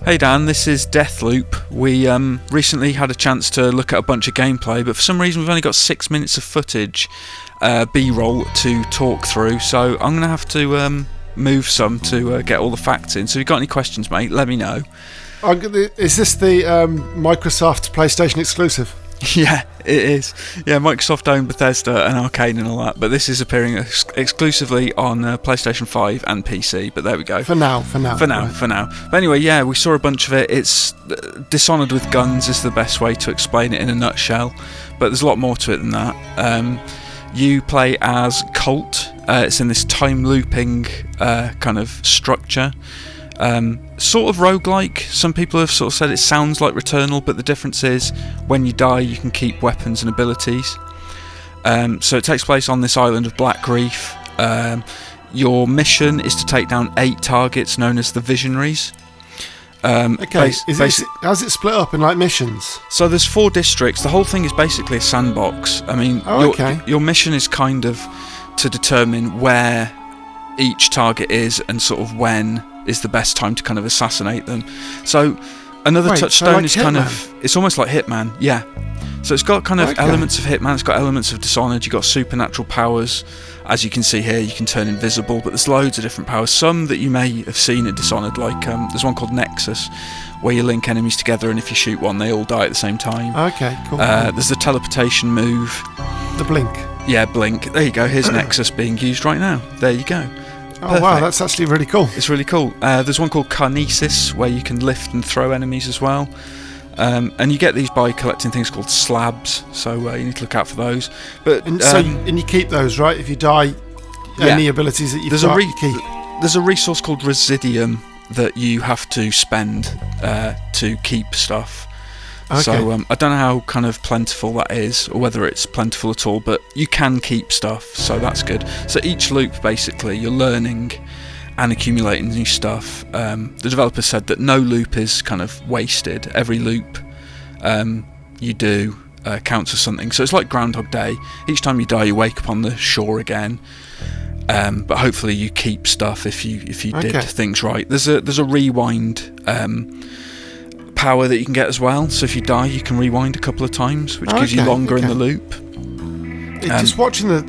Hey Dan, this is Deathloop. We recently had a chance to look at a bunch of gameplay, but for some reason we've only got 6 minutes of footage, B-roll, to talk through, so I'm going to have to move some to get all the facts in. So if you've got any questions, mate, let me know. Is this the Microsoft PlayStation exclusive? Yeah, it is. Yeah, Microsoft own Bethesda and Arcane and all that, but this is appearing exclusively on PlayStation 5 and PC, but there we go. For now. But anyway, yeah, we saw a bunch of it. It's Dishonored with guns is the best way to explain it in a nutshell, but there's a lot more to it than that. You play as Colt. It's in this time looping kind of structure. Sort of roguelike. Some people have sort of said it sounds like Returnal, but the difference is when you die you can keep weapons and abilities. So it takes place on this island of Black Reef. Your mission is to take down 8 targets known as the Visionaries. Okay, how's it split up in like missions? So there's 4 districts. The whole thing is basically a sandbox. I mean, your mission is kind of to determine where each target is and sort of when is the best time to kind of assassinate them. So another touchstone is kind of, it's almost like Hitman, yeah. So it's got kind of elements of Hitman, it's got elements of Dishonored, you've got supernatural powers. As you can see here, you can turn invisible, but there's loads of different powers. Some that you may have seen in Dishonored, like there's one called Nexus, where you link enemies together and if you shoot one, they all die at the same time. Okay, cool. There's the teleportation move. The blink. Yeah, blink. There you go, here's Nexus being used right now. There you go. Perfect. Oh wow, that's actually really cool. It's really cool. There's one called Kinesis, where you can lift and throw enemies as well. And you get these by collecting things called slabs, so you need to look out for those. But you keep those, right? If you die, any abilities that you've got, you keep. There's a resource called Residium that you have to spend to keep stuff. Okay. So I don't know how kind of plentiful that is, or whether it's plentiful at all, but you can keep stuff, so that's good. So each loop, basically, you're learning and accumulating new stuff. The developer said that no loop is kind of wasted. Every loop you do counts as something. So it's like Groundhog Day. Each time you die, you wake up on the shore again. But hopefully you keep stuff if you did things right. There's a rewind power that you can get as well, so if you die you can rewind a couple of times, which gives you longer in the loop. Just watching the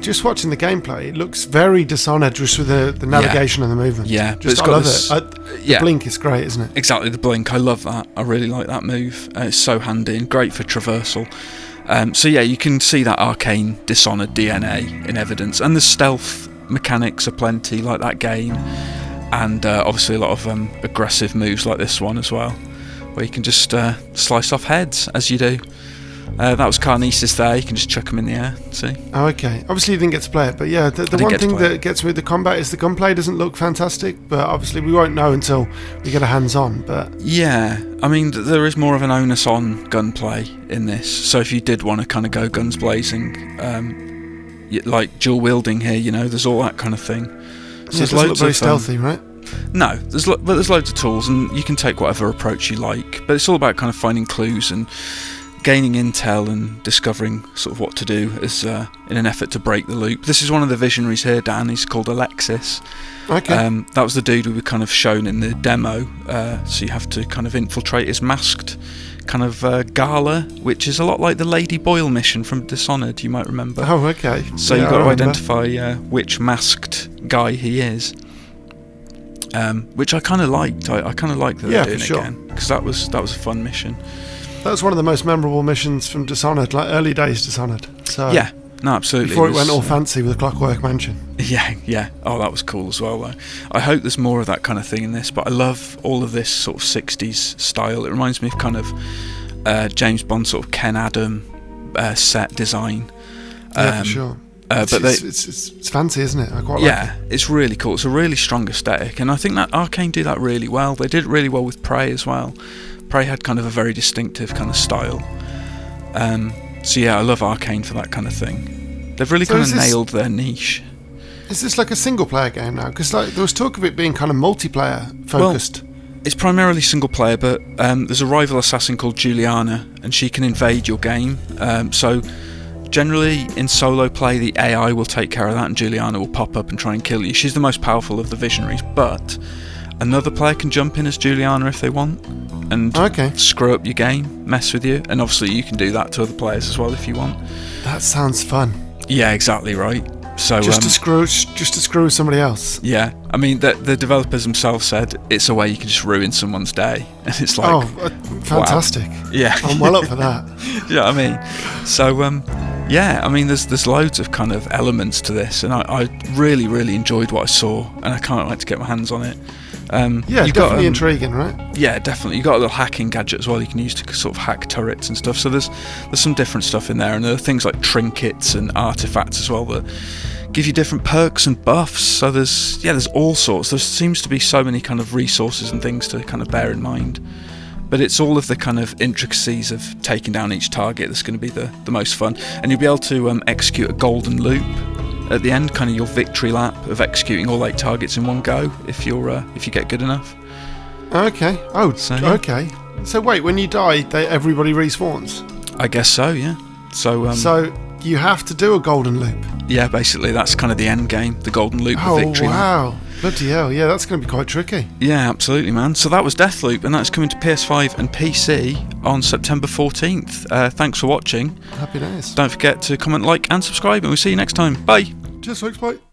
gameplay, it looks very Dishonored, just with the navigation and the movement. Yeah, just, I love it. The blink is great, isn't it? Exactly, the blink, I love that. I really like that move. It's so handy and great for traversal. So yeah, you can see that Arcane Dishonored DNA in evidence, and the stealth mechanics are plenty like that game, and obviously a lot of aggressive moves like this one as well, where you can just slice off heads as you do. That was Kinesis there, you can just chuck them in the air, see? Oh, okay. Obviously you didn't get to play it, but yeah, the one thing that gets me with the combat is the gunplay doesn't look fantastic, but obviously we won't know until we get our hands on, but... Yeah, I mean, there is more of an onus on gunplay in this, so if you did want to kind of go guns blazing, like dual wielding here, you know, there's all that kind of thing. So there's loads very stealthy, right? No, there's loads of tools, and you can take whatever approach you like, but it's all about kind of finding clues and gaining intel and discovering sort of what to do as in an effort to break the loop. This is one of the visionaries here, Dan. He's called Alexis. Okay. That was the dude we were kind of shown in the demo. So you have to kind of infiltrate his masked kind of gala, which is a lot like the Lady Boyle mission from Dishonored, you might remember. Oh, okay. So you've got to identify which masked guy he is. Which I kind of liked. I kind of liked that they're doing it again, because that was a fun mission. That was one of the most memorable missions from Dishonored, like early days Dishonored. So yeah, no, absolutely. Before it went all fancy with Clockwork Mansion. Yeah. Oh, that was cool as well, though. I hope there's more of that kind of thing in this, but I love all of this sort of 60s style. It reminds me of kind of James Bond sort of Ken Adam set design. Yeah, for sure. It's fancy, isn't it? I quite like it. Yeah, it's really cool. It's a really strong aesthetic, and I think that Arcane do that really well. They did it really well with Prey as well. Prey had kind of a very distinctive kind of style. So yeah, I love Arcane for that kind of thing. They've really kind of nailed their niche. Is this like a single player game now? Because like there was talk of it being kind of multiplayer focused. Well, it's primarily single player, but there's a rival assassin called Juliana, and she can invade your game. So generally in solo play, the AI will take care of that, and Juliana will pop up and try and kill you. She's the most powerful of the visionaries, but another player can jump in as Juliana if they want and screw up your game, mess with you, and obviously you can do that to other players as well if you want. That sounds fun. Yeah, exactly right. So just to screw with somebody else. Yeah, I mean the developers themselves said it's a way you can just ruin someone's day, and it's like, fantastic. Wow. Yeah, I'm well up for that. Yeah, I mean, so yeah, I mean there's loads of kind of elements to this, and I really enjoyed what I saw, and I can't wait to get my hands on it. Yeah, definitely intriguing, right? Yeah, definitely. You got a little hacking gadget as well you can use to sort of hack turrets and stuff. So there's some different stuff in there, and there are things like trinkets and artifacts as well that give you different perks and buffs. So there's all sorts. There seems to be so many kind of resources and things to kind of bear in mind. But it's all of the kind of intricacies of taking down each target that's going to be the most fun. And you'll be able to execute a golden loop at the end, kind of your victory lap of executing all 8 targets in one go if you get good enough. Okay. Okay. So wait, when you die, everybody respawns? I guess so, yeah. So you have to do a golden loop? Yeah, basically that's kind of the end game, the golden loop, the victory lap. Oh wow, bloody hell, yeah, that's going to be quite tricky. Yeah, absolutely, man. So that was Deathloop, and that's coming to PS5 and PC on September 14th. Thanks for watching. Happy days. Don't forget to comment, like and subscribe, and we'll see you next time. Bye. Cheers folks, bye.